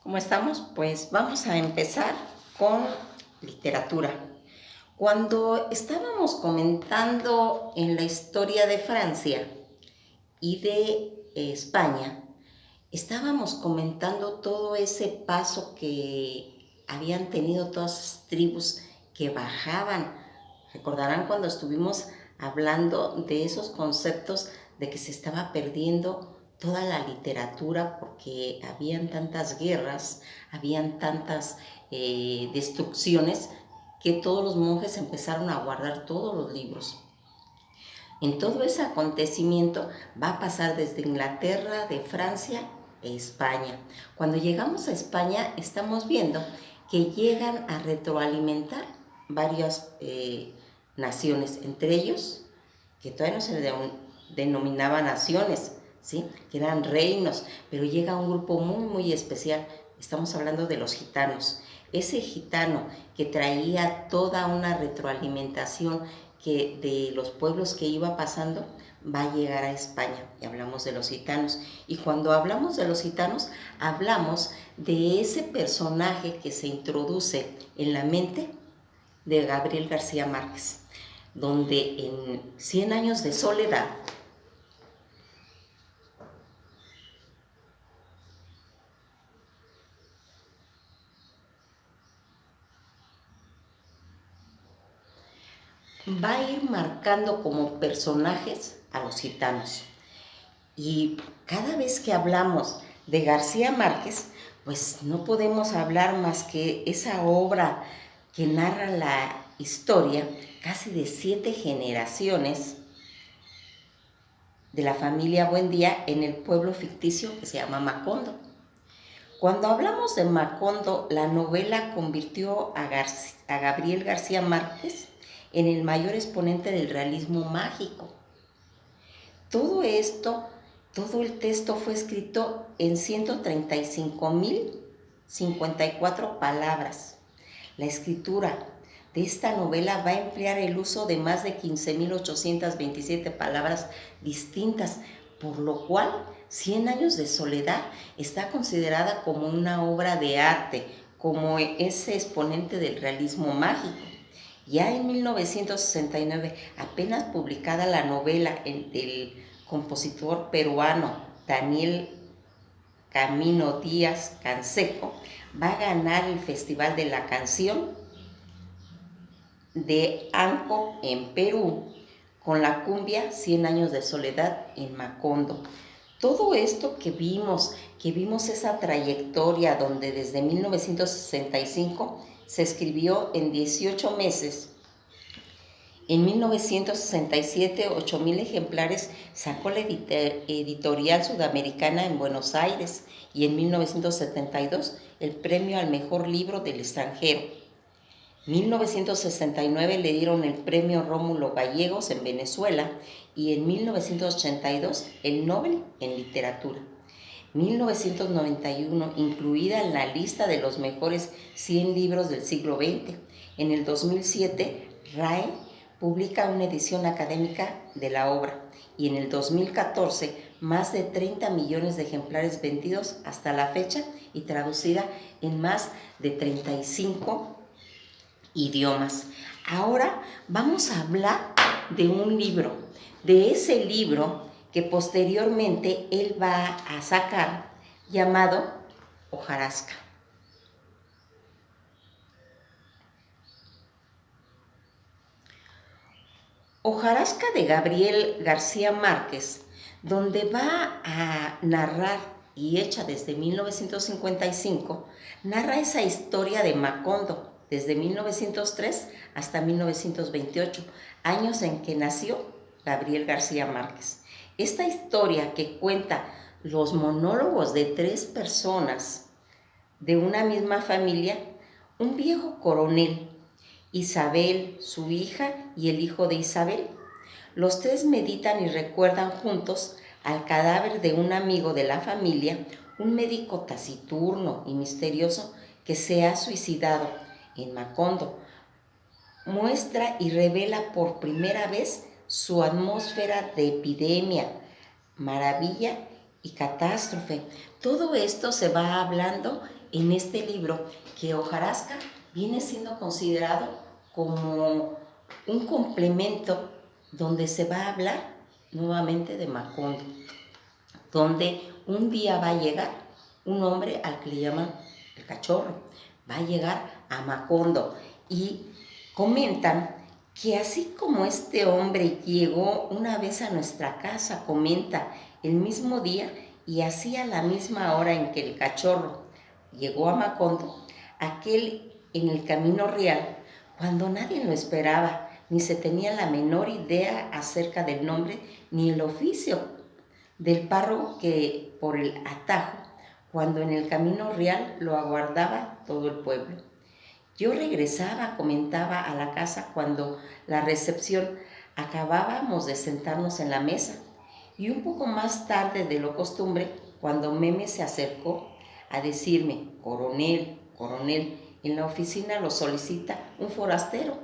¿Cómo estamos? Pues vamos a empezar con literatura. Cuando estábamos comentando en la historia de Francia y de España, estábamos comentando todo ese paso que habían tenido todas las tribus que bajaban. Recordarán cuando estuvimos hablando de esos conceptos de que se estaba perdiendo toda la literatura porque habían tantas guerras, habían tantas destrucciones, que todos los monjes empezaron a guardar todos los libros. En todo ese acontecimiento va a pasar desde Inglaterra, de Francia e España. Cuando llegamos a España estamos viendo que llegan a retroalimentar varias naciones, entre ellos, que todavía no se denominaba naciones, ¿sí? Que eran reinos, pero llega un grupo muy especial. Estamos hablando de los gitanos. Ese gitano que traía toda una retroalimentación que de los pueblos que iba pasando, va a llegar a España, y hablamos de los gitanos. Y cuando hablamos de los gitanos, hablamos de ese personaje que se introduce en la mente de Gabriel García Márquez, donde en 100 años de soledad va a ir marcando como personajes a los gitanos. Y cada vez que hablamos de García Márquez, pues no podemos hablar más que esa obra que narra la historia casi de 7 generaciones de la familia Buendía en el pueblo ficticio que se llama Macondo. Cuando hablamos de Macondo, la novela convirtió a Gabriel García Márquez en el mayor exponente del realismo mágico. Todo esto, todo el texto fue escrito en 135.054 palabras. La escritura de esta novela va a emplear el uso de más de 15.827 palabras distintas, por lo cual 100 años de soledad está considerada como una obra de arte, como ese exponente del realismo mágico. Ya en 1969, apenas publicada la novela del compositor peruano Daniel Camino Díaz Canseco, va a ganar el Festival de la Canción de Anco en Perú con la cumbia 100 años de soledad en Macondo. Todo esto que vimos esa trayectoria donde desde 1965 se escribió en 18 meses. En 1967, 8,000 ejemplares sacó la editorial sudamericana en Buenos Aires, y en 1972 el premio al mejor libro del extranjero. En 1969 le dieron el premio Rómulo Gallegos en Venezuela, y en 1982 el Nobel en literatura. 1991 incluida en la lista de los mejores 100 libros del siglo XX. En el 2007 RAE publica una edición académica de la obra, y en el 2014 más de 30 millones de ejemplares vendidos hasta la fecha y traducida en más de 35 idiomas. Ahora vamos a hablar de un libro, de ese libro que posteriormente él va a sacar, llamado Hojarasca. Hojarasca de Gabriel García Márquez, donde va a narrar, y hecha desde 1955, narra esa historia de Macondo, desde 1903 hasta 1928, años en que nació Gabriel García Márquez. Esta historia que cuenta los monólogos de 3 personas de una misma familia, un viejo coronel, Isabel, su hija, y el hijo de Isabel. Los 3 meditan y recuerdan juntos al cadáver de un amigo de la familia, un médico taciturno y misterioso que se ha suicidado en Macondo. Muestra y revela por primera vez su atmósfera de epidemia, maravilla y catástrofe. Todo esto se va hablando en este libro, que hojarasca viene siendo considerado como un complemento donde se va a hablar nuevamente de Macondo, donde un día va a llegar un hombre al que le llaman el cachorro, va a llegar a Macondo y comentan que así como este hombre llegó una vez a nuestra casa, comenta, el mismo día y así a la misma hora en que el cachorro llegó a Macondo, aquel en el camino real, cuando nadie lo esperaba, ni se tenía la menor idea acerca del nombre ni el oficio del párroco que por el atajo, cuando en el camino real lo aguardaba todo el pueblo. Yo regresaba, comentaba, a la casa cuando la recepción acabábamos de sentarnos en la mesa y un poco más tarde de lo costumbre, cuando Meme se acercó a decirme, coronel, coronel, en la oficina lo solicita un forastero.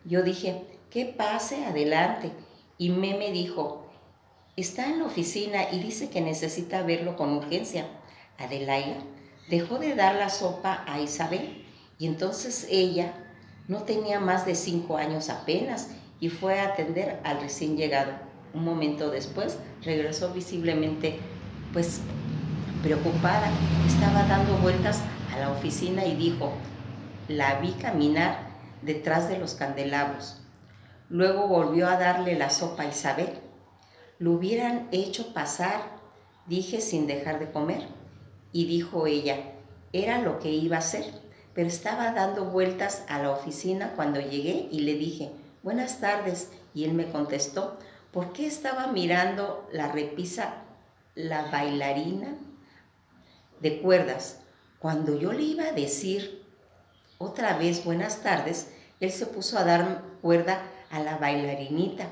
Yo dije, que pase, adelante. Y Meme dijo, está en la oficina y dice que necesita verlo con urgencia. Adelaida dejó de dar la sopa a Isabel y entonces ella no tenía más de 5 años apenas y fue a atender al recién llegado. Un momento después regresó visiblemente pues preocupada. Estaba dando vueltas a la oficina y dijo, la vi caminar detrás de los candelabros. Luego volvió a darle la sopa a Isabel. Lo hubieran hecho pasar, dije sin dejar de comer. Y dijo ella, era lo que iba a hacer, pero estaba dando vueltas a la oficina cuando llegué y le dije, buenas tardes, y él me contestó, ¿por qué estaba mirando la repisa, la bailarina de cuerdas? Cuando yo le iba a decir otra vez buenas tardes, él se puso a dar cuerda a la bailarinita.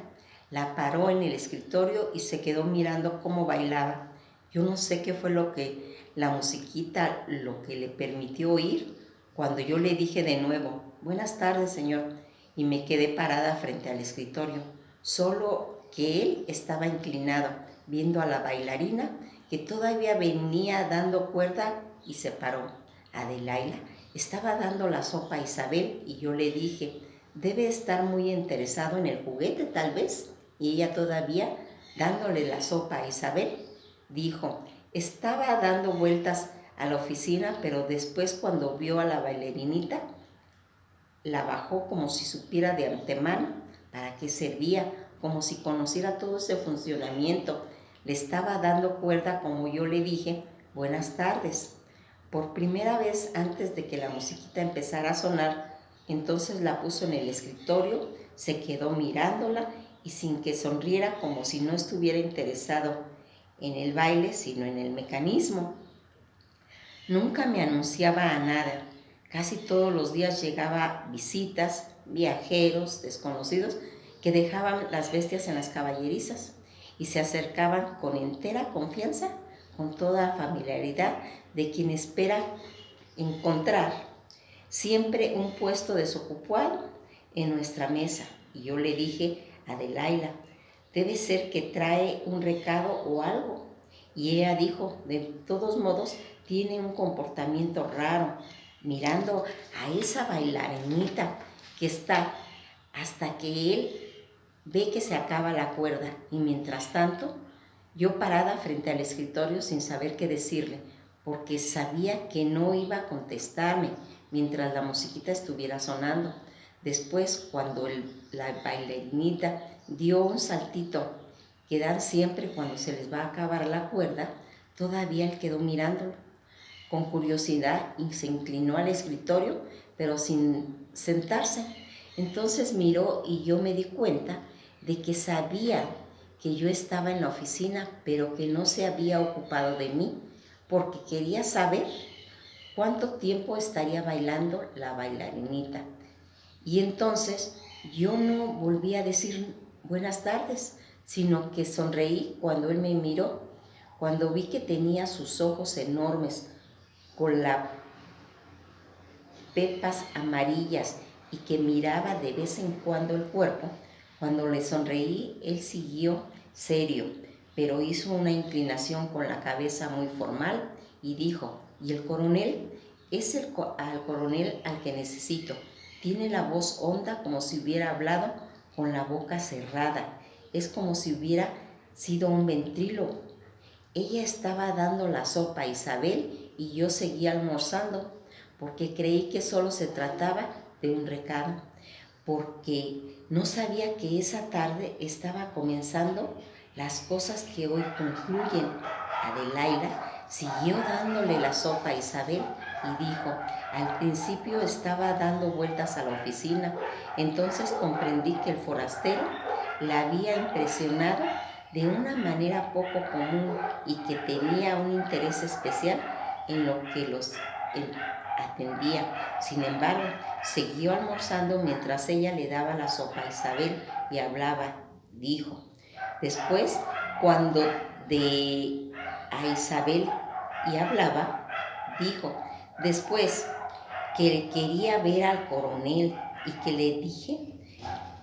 La paró en el escritorio y se quedó mirando cómo bailaba. Yo no sé qué fue lo que la musiquita, lo que le permitió oír, cuando yo le dije de nuevo, buenas tardes, señor, y me quedé parada frente al escritorio, solo que él estaba inclinado, viendo a la bailarina que todavía venía dando cuerda y se paró. Adelaida estaba dando la sopa a Isabel y yo le dije, debe estar muy interesado en el juguete tal vez. Y ella todavía dándole la sopa a Isabel, dijo, estaba dando vueltas a la oficina, pero después cuando vio a la bailarinita, la bajó como si supiera de antemano para qué servía, como si conociera todo ese funcionamiento. Le estaba dando cuerda como yo le dije, buenas tardes. Por primera vez antes de que la musiquita empezara a sonar, entonces la puso en el escritorio, se quedó mirándola y sin que sonriera como si no estuviera interesado en el baile, sino en el mecanismo. Nunca me anunciaba a nada. Casi todos los días llegaba visitas, viajeros, desconocidos, que dejaban las bestias en las caballerizas y se acercaban con entera confianza, con toda familiaridad de quien espera encontrar siempre un puesto desocupado en nuestra mesa. Y yo le dije, Adelaida, debe ser que trae un recado o algo. Y ella dijo, de todos modos, tiene un comportamiento raro, mirando a esa bailarinita que está hasta que él ve que se acaba la cuerda. Y mientras tanto, yo parada frente al escritorio sin saber qué decirle, porque sabía que no iba a contestarme mientras la musiquita estuviera sonando. Después, cuando la bailarinita dio un saltito que dan siempre cuando se les va a acabar la cuerda, todavía él quedó mirándolo con curiosidad y se inclinó al escritorio, pero sin sentarse. Entonces miró y yo me di cuenta de que sabía que yo estaba en la oficina, pero que no se había ocupado de mí, porque quería saber cuánto tiempo estaría bailando la bailarinita. Y entonces yo no volví a decir buenas tardes, sino que sonreí cuando él me miró, cuando vi que tenía sus ojos enormes, con las pepas amarillas y que miraba de vez en cuando el cuerpo. Cuando le sonreí, él siguió serio, pero hizo una inclinación con la cabeza muy formal y dijo: ¿y el coronel? Es al coronel al que necesito. Tiene la voz honda como si hubiera hablado con la boca cerrada. Es como si hubiera sido un ventríloco. Ella estaba dando la sopa a Isabel y yo seguía almorzando porque creí que solo se trataba de un recado, porque no sabía que esa tarde estaba comenzando las cosas que hoy concluyen. Adelaida siguió dándole la sopa a Isabel y dijo: al principio estaba dando vueltas a la oficina, entonces comprendí que el forastero la había impresionado de una manera poco común y que tenía un interés especial en lo que los atendía. Sin embargo, siguió almorzando mientras ella le daba la sopa a Isabel y hablaba. Dijo: después, cuando de a Isabel y hablaba, dijo: después que quería ver al coronel y que le dije: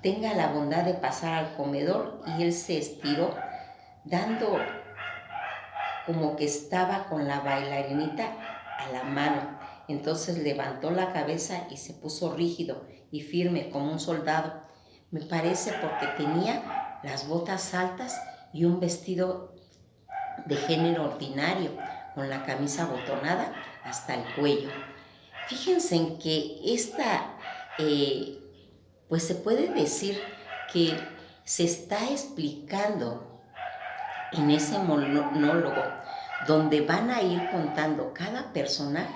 tenga la bondad de pasar al comedor, y él se estiró, dando como que estaba con la bailarinita a la mano. Entonces levantó la cabeza y se puso rígido y firme como un soldado. Me parece porque tenía las botas altas y un vestido de género ordinario, con la camisa abotonada hasta el cuello. Fíjense en que pues se puede decir que se está explicando en ese monólogo, donde van a ir contando cada personaje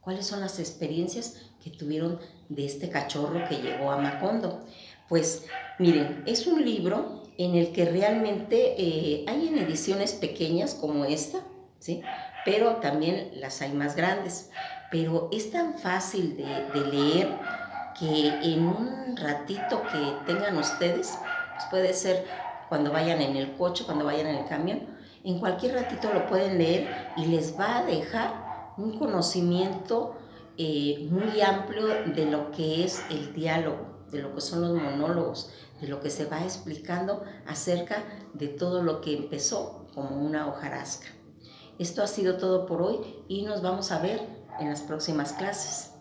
cuáles son las experiencias que tuvieron de este cachorro que llegó a Macondo. Pues miren, es un libro en el que realmente hay en ediciones pequeñas como esta, ¿sí? Pero también las hay más grandes. Pero es tan fácil de leer que en un ratito que tengan ustedes, pues puede ser cuando vayan en el coche, cuando vayan en el camión, en cualquier ratito lo pueden leer y les va a dejar un conocimiento muy amplio de lo que es el diálogo, de lo que son los monólogos, de lo que se va explicando acerca de todo lo que empezó como una hojarasca. Esto ha sido todo por hoy y nos vamos a ver en las próximas clases.